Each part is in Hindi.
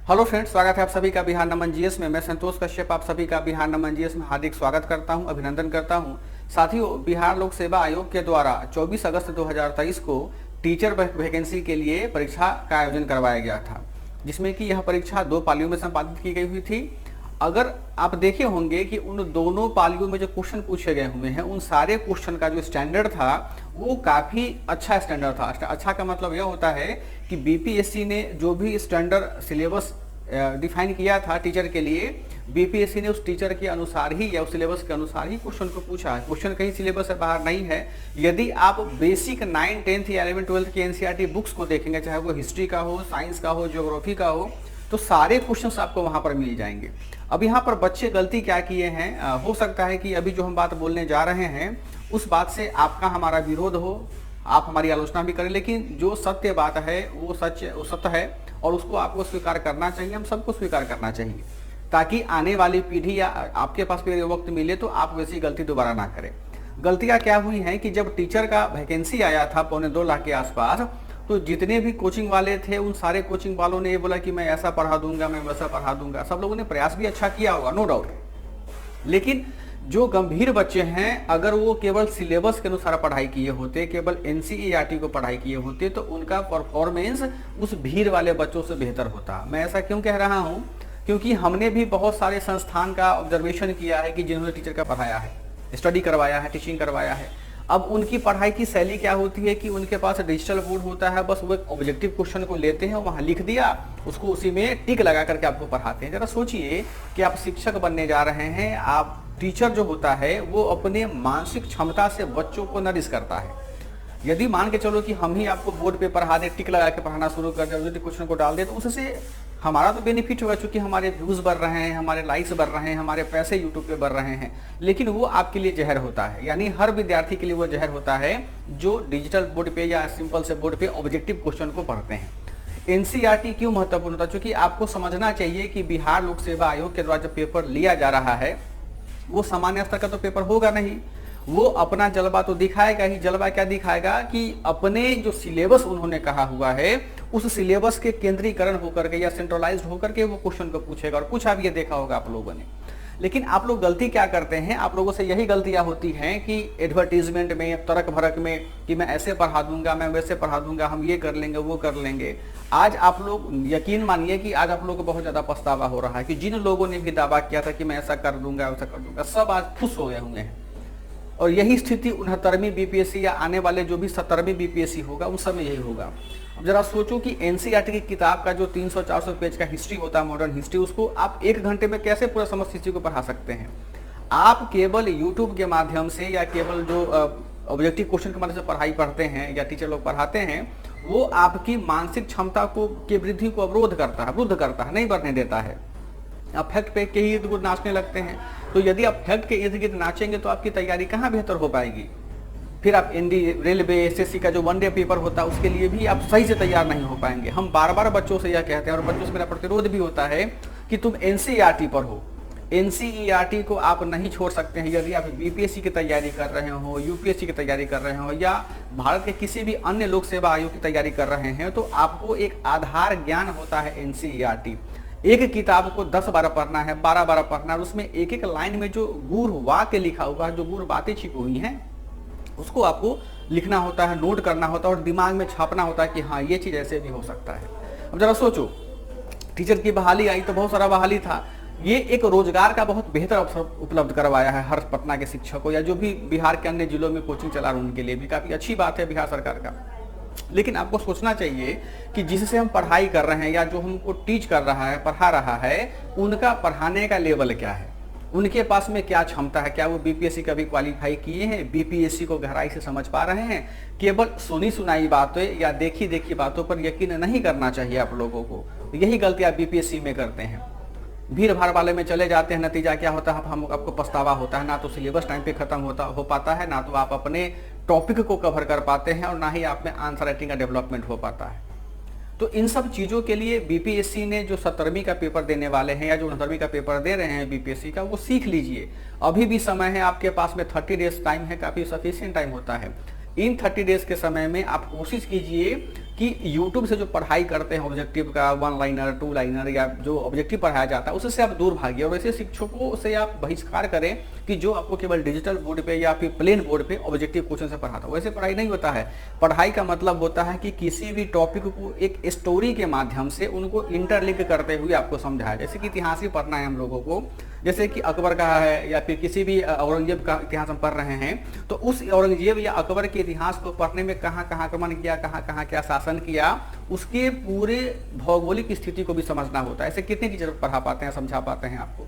हेलो फ्रेंड्स, स्वागत है आप सभी का बिहार नमन जीएस में। मैं संतोष कश्यप आप सभी का बिहार नमन जीएस में हार्दिक स्वागत करता हूं, अभिनंदन करता हूं। साथियों, बिहार लोक सेवा आयोग के द्वारा 24 अगस्त 2023 को टीचर वैकेंसी के लिए परीक्षा का आयोजन करवाया गया था, जिसमें कि यह परीक्षा 2 पालियों में संपादित की गई हुई थी। अगर आप देखे होंगे कि उन दोनों पालियों में जो क्वेश्चन पूछे गए हुए हैं, उन सारे क्वेश्चन का जो स्टैंडर्ड था वो काफी अच्छा स्टैंडर्ड था। अच्छा का मतलब यह होता है कि बीपीएससी ने जो भी स्टैंडर्ड सिलेबस डिफाइन किया था टीचर के लिए, बीपीएससी ने उस टीचर के अनुसार ही या उस सिलेबस के अनुसार ही क्वेश्चन को पूछा है। क्वेश्चन कहीं सिलेबस से बाहर नहीं है। यदि आप बेसिक 9, 10th या 11, 12th की एनसीईआरटी बुक्स को देखेंगे, चाहे वो हिस्ट्री का हो, साइंस का हो, ज्योग्राफी का हो, तो सारे क्वेश्चंस आपको वहां पर मिल जाएंगे। अब यहाँ पर बच्चे गलती क्या किए हैं, हो सकता है कि अभी जो हम बात बोलने जा रहे हैं उस बात से आपका हमारा विरोध हो, आप हमारी आलोचना भी करें, लेकिन जो सत्य बात है वो सत्य है और उसको आपको स्वीकार करना चाहिए, हम सबको स्वीकार करना चाहिए, ताकि आने वाली पीढ़ी या आपके पास भी वक्त मिले तो आप वैसी गलती दोबारा ना करें। गलतियां क्या हुई हैं कि जब टीचर का वैकेंसी आया था 2.25 लाख के आसपास, तो जितने भी कोचिंग वाले थे उन सारे कोचिंग वालों ने ये बोला कि मैं ऐसा पढ़ा दूंगा, मैं वैसा पढ़ा दूंगा। सब लोगों ने प्रयास भी अच्छा किया होगा, नो डाउट, लेकिन जो गंभीर बच्चे हैं, अगर वो केवल सिलेबस के अनुसार पढ़ाई किए होते, केवल एनसीईआरटी को पढ़ाई किए होते, तो उनका परफॉर्मेंस उस भीड़ वाले बच्चों से बेहतर होता। मैं ऐसा क्यों कह रहा हूं? क्योंकि हमने भी बहुत सारे संस्थान का ऑब्जर्वेशन किया है कि जिन्होंने टीचर का पढ़ाया है, स्टडी करवाया है, टीचिंग करवाया है। अब उनकी पढ़ाई की शैली क्या होती है कि उनके पास डिजिटल बोर्ड होता है, बस वो एक ऑब्जेक्टिव क्वेश्चन को लेते हैं, वहां लिख दिया, उसको उसी में टिक लगा करके आपको पढ़ाते हैं। जरा सोचिए कि आप शिक्षक बनने जा रहे हैं, आप टीचर जो होता है वो अपने मानसिक क्षमता से बच्चों को नरिश करता है। यदि मान के चलो कि हम ही आपको बोर्ड पे पढ़ा दे, टिक लगा के पढ़ाना शुरू कर दे, यदि क्वेश्चन को डाल दे, तो उससे हमारा तो बेनिफिट होगा, चूंकि हमारे व्यूज बढ़ रहे हैं, हमारे लाइक्स बढ़ रहे हैं, हमारे पैसे यूट्यूब पे बढ़ रहे हैं, लेकिन वो आपके लिए जहर होता है। यानी हर विद्यार्थी के लिए वो जहर होता है जो डिजिटल बोर्ड पे या सिंपल से बोर्ड पे ऑब्जेक्टिव क्वेश्चन को पढ़ते हैं। एनसीईआरटी क्यों महत्वपूर्ण होता है? क्योंकि आपको समझना चाहिए कि बिहार लोक सेवा आयोग के द्वारा जो पेपर लिया जा रहा है वो सामान्य स्तर का तो पेपर होगा नहीं, वो अपना जलवा तो दिखाएगा ही। जलवा क्या दिखाएगा कि अपने जो सिलेबस उन्होंने कहा हुआ है उस सिलेबस के केंद्रीकरण होकर के या सेंट्रलाइज्ड होकर के वो क्वेश्चन को पूछेगा। और पूछा भी ये देखा होगा आप लोगों ने। लेकिन आप लोग गलती क्या करते हैं, आप लोगों से यही गलतियां होती हैं कि एडवर्टीजमेंट में, तर्क भड़क में कि मैं ऐसे पढ़ा दूंगा, मैं वैसे पढ़ा दूंगा, हम ये कर लेंगे, वो कर लेंगे। आज आप लोग यकीन मानिए कि आज आप लोगों को बहुत ज्यादा पछतावा हो रहा है कि जिन लोगों ने भी दावा किया था कि मैं ऐसा कर दूंगा, वैसा कर दूंगा, सब आज खुश हो गए होंगे हैं। और यही स्थिति 69वीं बीपीएससी या आने वाले जो भी 70वीं बीपीएससी होगा उन सब में यही होगा। अब जरा सोचो कि एनसीईआरटी की किताब का जो 300-400 पेज का हिस्ट्री होता है, मॉडर्न हिस्ट्री, उसको आप 1 घंटे में कैसे पूरा समस्त हिस्ट्री को पढ़ा सकते हैं? आप केवल यूट्यूब के माध्यम से या केवल जो ऑब्जेक्टिव क्वेश्चन के माध्यम से पढ़ाई पढ़ते हैं या टीचर लोग पढ़ाते हैं, वो आपकी मानसिक क्षमता को की वृद्धि को अवरोध करता है, वृद्ध करता है, नहीं बढ़ने देता है। आप फैक्ट पे के इर्द गिर्द नाचने लगते हैं, तो यदि आप फैक्ट के इर्द गिर्द नाचेंगे तो आपकी तैयारी कहाँ बेहतर हो पाएगी? फिर आप एनडी, रेलवे, एसएससी का जो 1 डे पेपर होता है उसके लिए भी आप सही से तैयार नहीं हो पाएंगे। हम बार बार बच्चों से यह कहते हैं और बच्चों से मेरा प्रतिरोध भी होता है कि तुम एनसीईआरटी पढ़ो। एनसीईआरटी को आप नहीं छोड़ सकते हैं। यदि आप बीपीएससी की तैयारी कर रहे हो, यूपीएससी की तैयारी कर रहे हो या भारत के किसी भी अन्य लोक सेवा आयोग की तैयारी कर रहे हैं, तो आपको एक आधार ज्ञान होता है एनसीईआरटी। एक किताब को 10 बार पढ़ना है, 12 बार पढ़ना है, उसमें एक एक लाइन में जो गुर वाक्य लिखा हुआ है, जो गुर बातें छिपी हुई हैं, उसको आपको लिखना होता है, नोट करना होता है और दिमाग में छापना होता है कि हाँ ये चीज ऐसे भी हो सकता है। अब जरा सोचो, टीचर की बहाली आई तो बहुत सारा बहाली था, ये एक रोजगार का बहुत बेहतर अवसर उपलब्ध करवाया है हर पटना के शिक्षकों या जो भी बिहार के अन्य जिलों में कोचिंग चला रहे हैं उनके लिए भी काफी अच्छी बात है बिहार सरकार का। लेकिन आपको सोचना चाहिए कि जिससे हम पढ़ाई कर रहे हैं या जो हमको टीच कर रहा है, पढ़ा रहा है, उनका पढ़ाने का लेवल क्या है, उनके पास में क्या क्षमता है, क्या वो बीपीएससी का भी क्वालिफाई किए हैं, बीपीएससी को गहराई से समझ पा रहे हैं। केवल सुनी सुनाई बातें या देखी देखी बातों पर यकीन नहीं करना चाहिए आप लोगों को। यही गलती आप बीपीएससी में करते हैं, भीड़ भाड़ वाले में चले जाते हैं। नतीजा क्या होता है, हम आपको पछतावा होता है, ना तो सिलेबस टाइम पे खत्म हो पाता है, ना तो आप अपने टॉपिक को कवर कर पाते हैं और ना ही आप में आंसर राइटिंग का डेवलपमेंट हो पाता है। तो इन सब चीजों के लिए बीपीएससी ने जो 70वीं का पेपर देने वाले हैं या जो 69वीं का पेपर दे रहे हैं बीपीएससी का, वो सीख लीजिए। अभी भी समय है आपके पास में, 30 डेज टाइम है, काफी सफिशिएंट टाइम होता है। इन 30 डेज के समय में आप कोशिश कीजिए कि YouTube से जो पढ़ाई करते हैं ऑब्जेक्टिव का 1 लाइनर 2 लाइनर या जो ऑब्जेक्टिव पढ़ाया जाता है उससे आप दूर भागिए, और ऐसे शिक्षकों से आप बहिष्कार करें कि जो आपको केवल डिजिटल बोर्ड पे या फिर प्लेन बोर्ड पे ऑब्जेक्टिव क्वेश्चन से पढ़ाता है। वैसे पढ़ाई नहीं होता है। पढ़ाई का मतलब होता है कि किसी भी टॉपिक को एक स्टोरी के माध्यम से उनको इंटरलिंक करते हुए आपको समझाया। जैसे कि इतिहास ही पढ़ना है हम लोगों को, जैसे कि अकबर का है या फिर किसी भी औरंगजेब का इतिहास हम पढ़ रहे हैं, तो उस औरंगजेब या अकबर के इतिहास को पढ़ने में कहाँ कहाँ आक्रमण किया, कहाँ कहाँ क्या शासन किया, उसके पूरे भौगोलिक स्थिति को भी समझना होता है। ऐसे कितने टीचर पढ़ा पाते हैं, समझा पाते हैं आपको?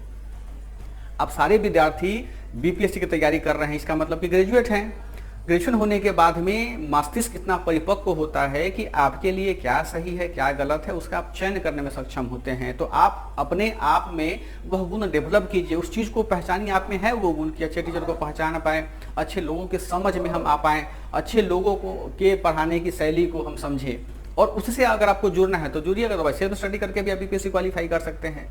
अब सारे विद्यार्थी बीपीएससी की तैयारी कर रहे हैं, इसका मतलब कि ग्रेजुएट हैं। ग्रेजुएशन होने के बाद में मस्तिष्क कितना परिपक्व होता है कि आपके लिए क्या सही है क्या गलत है उसका आप चयन करने में सक्षम होते हैं। तो आप अपने आप में वह गुण डेवलप कीजिए, उस चीज़ को पहचानिए आप में है वो गुण कि अच्छे टीचर को पहचान पाए, अच्छे लोगों के समझ में हम आ पाएँ, अच्छे लोगों को के पढ़ाने की शैली को हम समझें, और उससे अगर आपको जुड़ना है तो जुड़िए, अगर सेल्फ स्टडी करके भी आप बीपीएससी क्वालिफाई कर सकते हैं।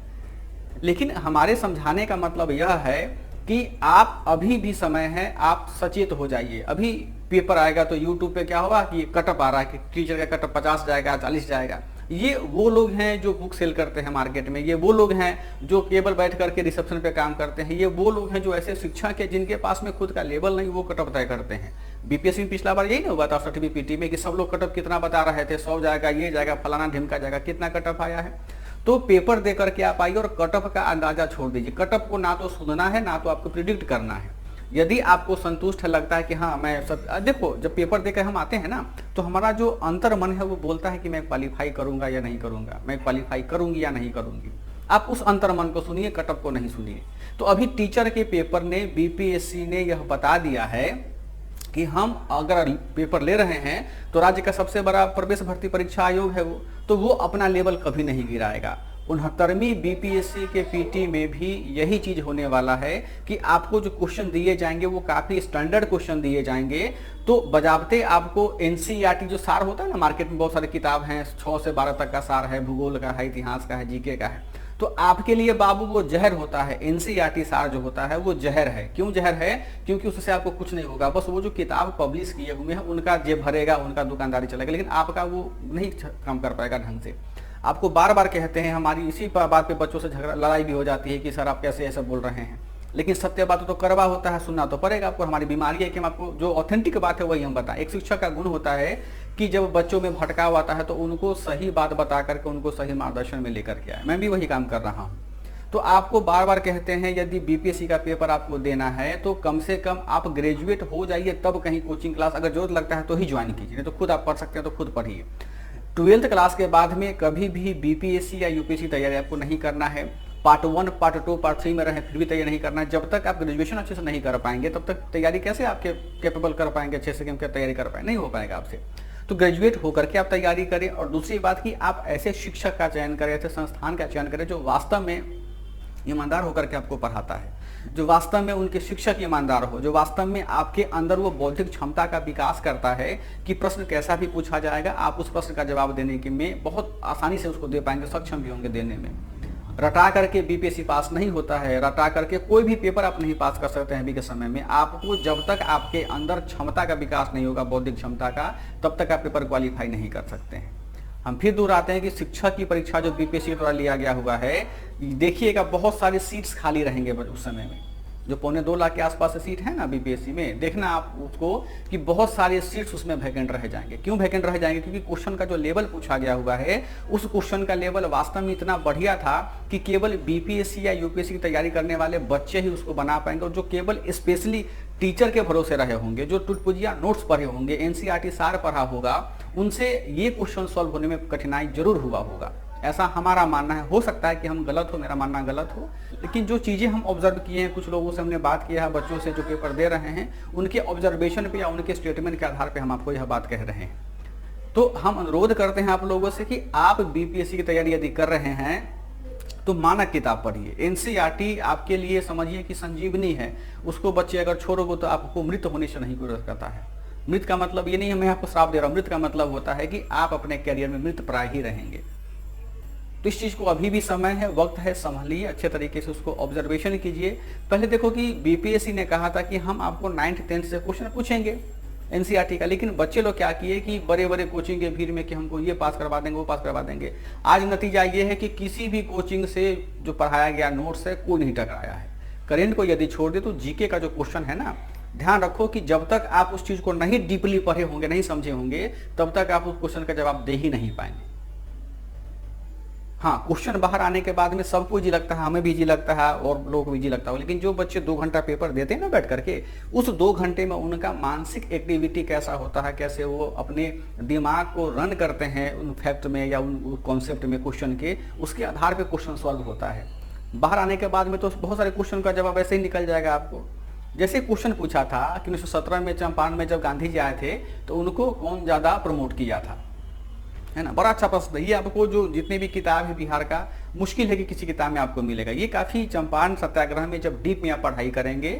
लेकिन हमारे समझाने का मतलब यह है कि आप अभी भी समय है, आप सचेत हो जाइए। अभी पेपर आएगा तो यूट्यूब पे क्या होगा कि कटअप आ रहा है कि टीचर का कटअप 50 जाएगा 40 जाएगा। ये वो लोग हैं जो बुक सेल करते हैं मार्केट में, ये वो लोग हैं जो केवल बैठ करके रिसेप्शन पे काम करते हैं, ये वो लोग हैं जो ऐसे शिक्षक है जिनके पास में खुद का लेवल नहीं, वो कटअप तय करते हैं। बीपीएससी में पिछला बार यही नहीं हुआ था 60वीं पीटी में कि सब लोग कटअप कितना बता रहे थे, 100 जाएगा, ये जाएगा, फलाना ढिमका जाएगा, कितना कटअप आया है। तो पेपर दे करके आप आइए और कटअप का अंदाजा छोड़ दीजिए। कटअप को ना तो सुनना है ना तो आपको प्रिडिक्ट करना है। यदि आपको संतुष्ट लगता है कि हाँ मैं सब, देखो जब पेपर देकर हम आते हैं ना तो हमारा जो अंतर मन है वो बोलता है कि मैं क्वालिफाई करूंगा या नहीं करूंगा, मैं क्वालिफाई करूंगी या नहीं करूंगी। आप उस अंतर मन को सुनिए, कटअप को नहीं सुनिए। तो अभी टीचर के पेपर ने बीपीएससी ने यह बता दिया है कि हम अगर पेपर ले रहे हैं तो राज्य का सबसे बड़ा प्रवेश भर्ती परीक्षा आयोग है वो, तो वो अपना लेवल कभी नहीं गिराएगा। 69वीं बीपीएससी के पीटी में भी यही चीज होने वाला है कि आपको जो क्वेश्चन दिए जाएंगे वो काफी स्टैंडर्ड क्वेश्चन दिए जाएंगे। तो बजाबते आपको एनसीईआरटी जो सार होता है ना, मार्केट में बहुत सारे किताब हैं, 6 से 12 तक का सार है, भूगोल का है, इतिहास का है, जीके का है, तो आपके लिए बाबू वो जहर होता है। एनसीईआरटी सार जो होता है वो जहर है। क्यों जहर है? क्योंकि उससे आपको कुछ नहीं होगा, बस वो जो किताब पब्लिश किए हुए हैं उनका जेब भरेगा, उनका दुकानदारी चलेगा, लेकिन आपका वो नहीं काम कर पाएगा ढंग से। आपको बार बार कहते हैं, हमारी इसी बात पे बच्चों से झगड़ा लड़ाई भी हो जाती है कि सर आप कैसे ऐसा बोल रहे हैं, लेकिन सत्य बात तो कड़वा होता है, सुनना तो पड़ेगा आपको। हमारी बीमारी है कि हम आपको जो ऑथेंटिक बात है वही हम बताएं। एक शिक्षक का गुण होता है कि जब बच्चों में भटकाव आता है तो उनको सही बात बता करके उनको सही मार्गदर्शन में लेकर के आए। मैं भी वही काम कर रहा हूँ। तो आपको बार बार कहते हैं यदि बीपीएससी का पेपर आपको देना है तो कम से कम आप ग्रेजुएट हो जाइए, तब कहीं कोचिंग क्लास अगर जरूरत लगता है तो ही ज्वाइन कीजिए, नहीं तो खुद आप पढ़ सकते हैं तो खुद पढ़िए। 12th क्लास के बाद में कभी भी बीपीएससी या यूपीएससी तैयारी आपको नहीं करना है। पार्ट 1, पार्ट 2, पार्ट 3 में रहे फिर भी तैयारी नहीं करना है। जब तक आप ग्रेजुएशन अच्छे से नहीं कर पाएंगे तब तक तैयारी कैसे आपके कैपेबल कर पाएंगे, अच्छे से क्या तैयारी कर पाएंगे, नहीं हो पाएगा आपसे। तो ग्रेजुएट होकर के आप तैयारी करें। और दूसरी बात कि आप ऐसे शिक्षक का चयन करें, ऐसे संस्थान का चयन करें जो वास्तव में ईमानदार होकर के आपको पढ़ाता है, जो वास्तव में उनके शिक्षक ईमानदार हो, जो वास्तव में आपके अंदर वो बौद्धिक क्षमता का विकास करता है कि प्रश्न कैसा भी पूछा जाएगा आप उस प्रश्न का जवाब देने के में बहुत आसानी से उसको दे पाएंगे, सक्षम भी होंगे देने में। रटा करके बीपीएससी पास नहीं होता है, रटा करके कोई भी पेपर आप नहीं पास कर सकते हैं अभी के समय में। आपको जब तक आपके अंदर क्षमता का विकास नहीं होगा, बौद्धिक क्षमता का, तब तक आप पेपर क्वालिफाई नहीं कर सकते हैं। हम फिर दूर आते हैं कि शिक्षक की परीक्षा जो बीपीएससी के द्वारा लिया गया हुआ है, देखिएगा बहुत सारे सीट्स खाली रहेंगे उस समय में। जो 2.25 लाख के आसपास से सीट है ना बीपीएससी में, देखना आप उसको कि बहुत सारे सीट्स उसमें वैकेंट रह जाएंगे। क्यों वैकेंट रह जाएंगे? क्योंकि क्वेश्चन का जो लेवल पूछा गया हुआ है उस क्वेश्चन का लेवल वास्तव में इतना बढ़िया था कि केवल बीपीएससी या यूपीएससी की तैयारी करने वाले बच्चे ही उसको बना पाएंगे, और जो केवल स्पेशली टीचर के भरोसे रहे होंगे, जो टुटपुजिया नोट्स पढ़े होंगे, एनसीईआरटी सार पढ़ा होगा, उनसे ये क्वेश्चन सॉल्व होने में कठिनाई जरूर हुआ होगा। ऐसा हमारा मानना है। हो सकता है कि हम गलत हो, मेरा मानना गलत हो, लेकिन जो चीज़ें हम ऑब्जर्व किए हैं, कुछ लोगों से हमने बात किया है, बच्चों से जो पेपर दे रहे हैं, उनके ऑब्जर्वेशन पे या उनके स्टेटमेंट के आधार पे हम आपको यह बात कह रहे हैं। तो हम अनुरोध करते हैं आप लोगों से कि आप बीपीएससी की तैयारी यदि कर रहे हैं तो मानक किताब पढ़िए। एनसीईआरटी आपके लिए समझिए कि संजीवनी है, उसको बच्चे अगर छोड़ोगे तो आपको मृत होने से नहीं गुजर करता है। मृत का मतलब ये नहीं है मैं आपको श्राप दे रहा हूँ, मृत का मतलब होता है कि आप अपने कैरियर में मृत प्राय ही रहेंगे। तो इस चीज़ को अभी भी समय है, वक्त है, संभालिए, अच्छे तरीके से उसको ऑब्जर्वेशन कीजिए। पहले देखो कि बीपीएससी ने कहा था कि हम आपको 9th 10th से क्वेश्चन पूछेंगे, एनसीईआरटी का। लेकिन बच्चे लोग क्या किए कि बड़े बड़े कोचिंग के भीड़ में कि हमको ये पास करवा देंगे, वो पास करवा देंगे। आज नतीजा ये है कि किसी भी कोचिंग से जो पढ़ाया गया नोट्स है कोई नहीं टकराया है। करेंट को यदि छोड़ दे तो जीके का जो क्वेश्चन है ना, ध्यान रखो कि जब तक आप उस चीज को नहीं डीपली पढ़े होंगे, नहीं समझे होंगे, तब तक आप उस क्वेश्चन का जवाब दे ही नहीं पाएंगे। हाँ, क्वेश्चन बाहर आने के बाद में सबको जी लगता है, हमें भी जी लगता है और लोगों को भी जी लगता है, लेकिन जो बच्चे 2 घंटा पेपर देते हैं ना बैठ करके, उस 2 घंटे में उनका मानसिक एक्टिविटी कैसा होता है, कैसे वो अपने दिमाग को रन करते हैं उन फैक्ट में या उन कॉन्सेप्ट में क्वेश्चन के, उसके आधार पर क्वेश्चन सॉल्व होता है। बाहर आने के बाद में तो बहुत सारे क्वेश्चन का जवाब ऐसे ही निकल जाएगा आपको। जैसे क्वेश्चन पूछा था कि 1917 में चंपारण में जब गांधी जी आए थे तो उनको कौन ज्यादा प्रमोट किया था, है ना। बड़ा अच्छा प्रश्न। ये आपको जो जितने भी किताब है बिहार का, मुश्किल है कि किसी किताब में आपको मिलेगा। ये काफी चंपारण सत्याग्रह में जब डीप में आप पढ़ाई करेंगे,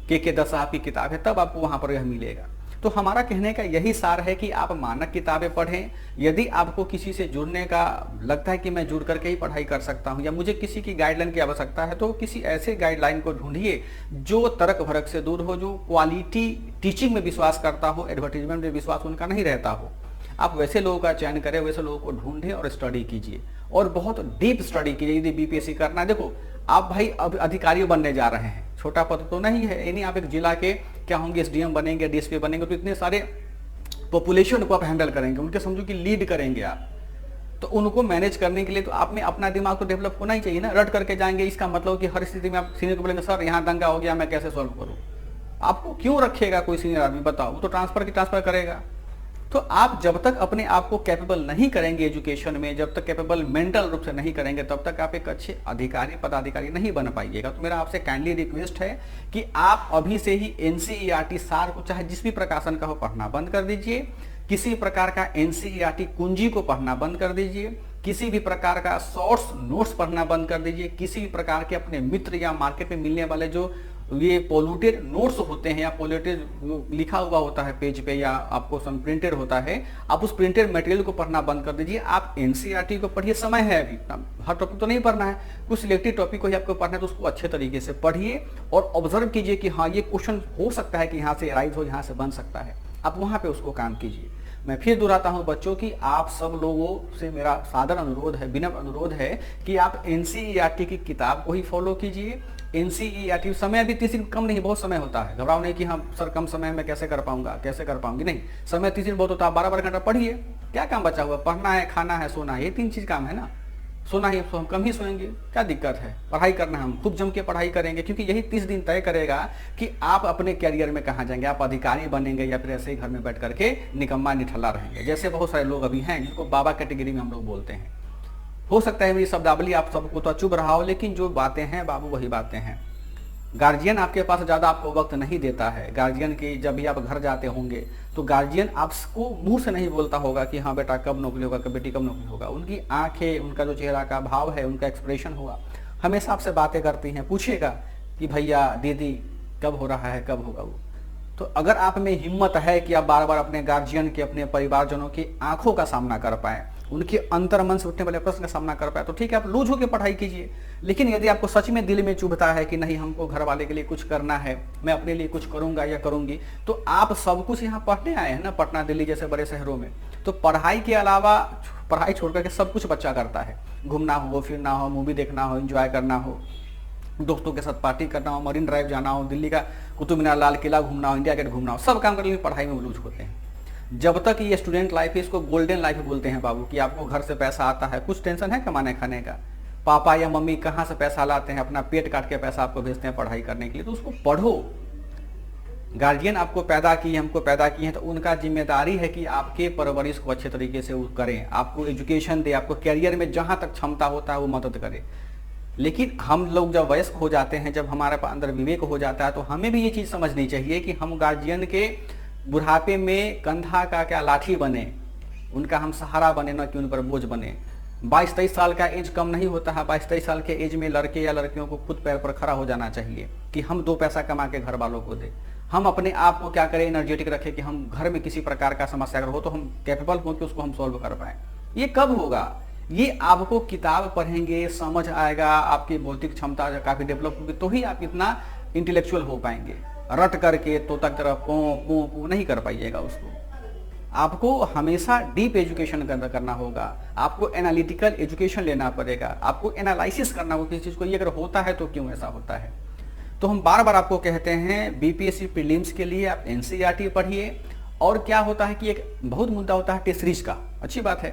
के दस साहब की किताब है, तब आपको वहां पर यह मिलेगा। तो हमारा कहने का यही सार है कि आप मानक किताबें पढ़ें। यदि आपको किसी से जुड़ने का लगता है कि मैं जुड़ करके ही पढ़ाई कर सकता हूं, या मुझे किसी की गाइडलाइन की आवश्यकता है, तो किसी ऐसे गाइडलाइन को ढूंढिए जो तर्क भरक से दूर हो, जो क्वालिटी टीचिंग में विश्वास करता हो, एडवर्टीजमेंट में विश्वास उनका नहीं रहता हो। आप वैसे लोगों का चयन करें, वैसे लोगों को ढूंढें और स्टडी कीजिए, और बहुत डीप स्टडी कीजिए। यदि बीपीएससी करना है, देखो आप भाई अब अधिकारी बनने जा रहे हैं, छोटा पद तो नहीं है, यानी आप एक जिला के क्या होंगे, एसडीएम बनेंगे, डीएसपी बनेंगे, तो इतने सारे पॉपुलेशन को आप हैंडल करेंगे, उनके समझो कि लीड करेंगे आप। तो उनको मैनेज करने के लिए तो आप में अपना दिमाग तो डेवलप होना ही चाहिए ना। रट करके जाएंगे, इसका मतलब कि हर स्थिति में आप सीनियर को बोलेंगे सर यहाँ दंगा हो गया, मैं कैसे सॉल्व करूँ। आपको क्यों रखेगा कोई सीनियर आदमी, बताओ। वो तो ट्रांसफर करेगा। तो आप जब तक अपने आप को कैपेबल नहीं करेंगे एजुकेशन में, जब तक कैपेबल मेंटल रूप से नहीं करेंगे, तब तक आप एक अच्छे अधिकारी पदाधिकारी नहीं बन पाइएगा। तो मेरा आपसे काइंडली रिक्वेस्ट है कि आप अभी से ही एनसीईआरटी सार को चाहे जिस भी प्रकाशन का हो पढ़ना बंद कर दीजिए। किसी प्रकार का एनसीईआरटी कुंजी को पढ़ना बंद कर दीजिए। किसी भी प्रकार का सोर्स नोट्स पढ़ना बंद कर दीजिए। किसी भी प्रकार के अपने मित्र या मार्केट में मिलने वाले जो ये पोल्यूटेड नोट्स होते हैं या पोल्यूटेड लिखा हुआ होता है पेज पे या आपको प्रिंटेड होता है, आप उस प्रिंटेड मटेरियल को पढ़ना बंद कर दीजिए। आप एनसीईआरटी को पढ़िए, समय है अभी, हर टॉपिक तो नहीं पढ़ना है, कुछ सिलेक्टेड टॉपिक को ही आपको पढ़ना है, तो उसको अच्छे तरीके से पढ़िए और ऑब्जर्व कीजिए कि हाँ ये क्वेश्चन हो सकता है कि यहाँ से राइज हो, यहाँ से बन सकता है, आप वहाँ पे उसको काम कीजिए। मैं फिर दोहराता हूं बच्चों की आप सब लोगों से मेरा सादर अनुरोध है, विनम्र अनुरोध है कि आप एनसीईआरटी की किताब को ही फॉलो कीजिए। एनसीईआरटी समय अभी 30 दिन कम नहीं, बहुत समय होता है। घबराओ नहीं कि हम सर कम समय में कैसे कर पाऊंगा, कैसे कर पाऊंगी, नहीं, समय 30 दिन बहुत होता है। 12 घंटा पढ़िए, क्या काम बचा हुआ, पढ़ना है, खाना है, सोना है, ये 3 चीज काम है ना। सोना ही तो हम कम ही सोएंगे, क्या दिक्कत है। पढ़ाई करना हम खूब जम के पढ़ाई करेंगे, क्योंकि यही 30 दिन तय करेगा कि आप अपने कैरियर में कहाँ जाएंगे, आप अधिकारी बनेंगे या फिर ऐसे ही घर में बैठ करके निकम्मा निठल्ला रहेंगे, जैसे बहुत सारे लोग अभी हैं जिनको बाबा कैटेगरी में हम लोग बोलते हैं। हो सकता है मेरी शब्दावली आप सबको तो चुभ रहा हो, लेकिन जो बातें हैं बाबू वही बातें हैं। गार्जियन आपके पास ज्यादा आपको वक्त नहीं देता है। गार्जियन की जब भी आप घर जाते होंगे तो गार्जियन आपको मुंह से नहीं बोलता होगा कि हाँ बेटा कब नौकरी होगा, कब बेटी कब नौकरी होगा। उनकी आंखें, उनका जो चेहरा का भाव है, उनका एक्सप्रेशन होगा, हमेशा आपसे बातें करती हैं, पूछेगा कि भैया दीदी कब हो रहा है, कब होगा वो। तो अगर आप में हिम्मत है कि आप बार बार अपने गार्जियन के, अपने परिवारजनों की आंखों का सामना कर पाए, उनके अंतर मन से उठने वाले प्रश्न का सामना कर पाए, तो ठीक है, आप लूज होकर पढ़ाई कीजिए। लेकिन यदि आपको सच में दिल में चुभता है कि नहीं हमको घर वाले के लिए कुछ करना है, मैं अपने लिए कुछ करूंगा या करूंगी, तो आप सब कुछ यहाँ पढ़ने आए हैं ना, पटना दिल्ली जैसे बड़े शहरों में। तो पढ़ाई के अलावा, पढ़ाई छोड़ करके सब कुछ बच्चा करता है। घूमना हो, फिरना हो, मूवी देखना हो, एंजॉय करना हो, दोस्तों के साथ पार्टी करना हो, मरीन ड्राइव जाना हो, दिल्ली का कुतुब मीनार, लाल किला घूमना हो, इंडिया गेट घूमना हो, सब काम करने में पढ़ाई में लूज होते हैं। जब तक ये स्टूडेंट लाइफ है, इसको गोल्डन लाइफ बोलते हैं बाबू, कि आपको घर से पैसा आता है, कुछ टेंशन है कमाने खाने का, पापा या मम्मी कहाँ से पैसा लाते हैं, अपना पेट काट के पैसा आपको भेजते हैं पढ़ाई करने के लिए, तो उसको पढ़ो। गार्जियन आपको पैदा किए, हमको पैदा किए हैं, तो उनका जिम्मेदारी है कि आपके परवरिश को अच्छे तरीके से करें, आपको एजुकेशन दे, आपको कैरियर में जहाँ तक क्षमता होता है वो मदद करे। लेकिन हम लोग जब वयस्क हो जाते हैं, जब हमारे अंदर विवेक हो जाता है, तो हमें भी ये चीज़ समझनी चाहिए कि हम गार्जियन के बुढ़ापे में कंधा का क्या लाठी बने, उनका हम सहारा बने, ना कि उन पर बोझ बने। 22-23 साल का एज कम नहीं होता है। 22-23 साल के एज में लड़के या लड़कियों को खुद पैर पर खड़ा हो जाना चाहिए कि हम 2 पैसा कमा के घर वालों को दें। हम अपने आप को क्या करें, एनर्जेटिक रखें कि हम घर में किसी प्रकार का समस्या अगर हो तो हम कैपेबल हो कि उसको हम सॉल्व कर पाए। ये कब होगा? ये आपको किताब पढ़ेंगे, समझ आएगा, आपकी बौद्धिक क्षमता काफ़ी डेवलप होगी, तो ही आप इतना इंटेलेक्चुअल हो पाएंगे। रट करके तोता की तरह पो पो नहीं कर पाइएगा उसको। आपको हमेशा डीप एजुकेशन करना होगा, आपको एनालिटिकल एजुकेशन लेना पड़ेगा, आपको एनालिसिस करना होगा किसी चीज़ को, ये अगर होता है तो क्यों ऐसा होता है। तो हम बार बार आपको कहते हैं बीपीएससी प्रीलिम्स के लिए आप एनसीईआरटी पढ़िए। और क्या होता है कि एक बहुत मुद्दा होता है टेस्ट सीरीज का, अच्छी बात है।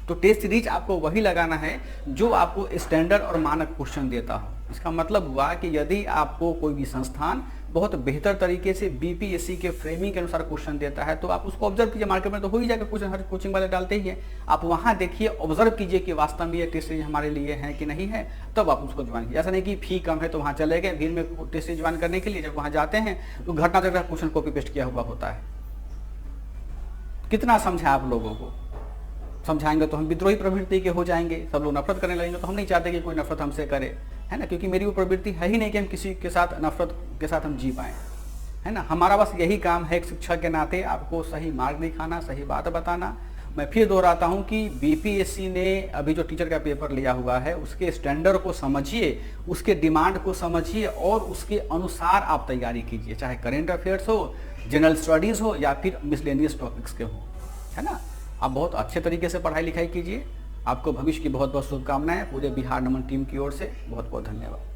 तो टेस्ट सीरीज आपको वही लगाना है जो आपको स्टैंडर्ड और मानक क्वेश्चन देता हो। इसका मतलब हुआ कि यदि आपको कोई भी संस्थान बहुत बेहतर तरीके से बीपीएससी के फ्रेमिंग के अनुसार क्वेश्चन देता है तो आप उसको ऑब्जर्व कीजिए। मार्केट में तो हो ही जाएगा, क्वेश्चन हर कोचिंग वाले डालते ही है। आप वहाँ देखिए, ऑब्जर्व कीजिए कि वास्तव में ये टेस्ट सीरीज हमारे लिए है कि नहीं है, तब आप उसको ज्वाइन कीजिए। ऐसा नहीं कि फी कम है तो वहाँ चले गए भीड़ में टेस्ट सीरीज ज्वाइन करने के लिए, जब वहाँ जाते हैं तो घटना चक्र क्वेश्चन कॉपी पेस्ट किया हुआ होता है। कितना समझा आप लोगों को, समझाएंगे तो हम विद्रोही प्रवृत्ति के हो जाएंगे, सब लोग नफरत करने लगेंगे। तो हम नहीं चाहते कि कोई नफरत हमसे करे, है ना, क्योंकि मेरी वो प्रवृत्ति है ही नहीं कि हम किसी के साथ नफरत के साथ हम जी पाएँ, है ना। हमारा बस यही काम है एक शिक्षक के नाते आपको सही मार्ग दिखाना, सही बात बताना। मैं फिर दोहराता हूँ कि बीपीएससी ने अभी जो टीचर का पेपर लिया हुआ है उसके स्टैंडर्ड को समझिए, उसके डिमांड को समझिए और उसके अनुसार आप तैयारी कीजिए, चाहे करेंट अफेयर्स हो, जनरल स्टडीज़ हो या फिर मिसलेनियस टॉपिक्स के हो, है ना। आप बहुत अच्छे तरीके से पढ़ाई लिखाई कीजिए। आपको भविष्य की बहुत बहुत शुभकामनाएं। पूरे बिहार नमन टीम की ओर से बहुत बहुत धन्यवाद।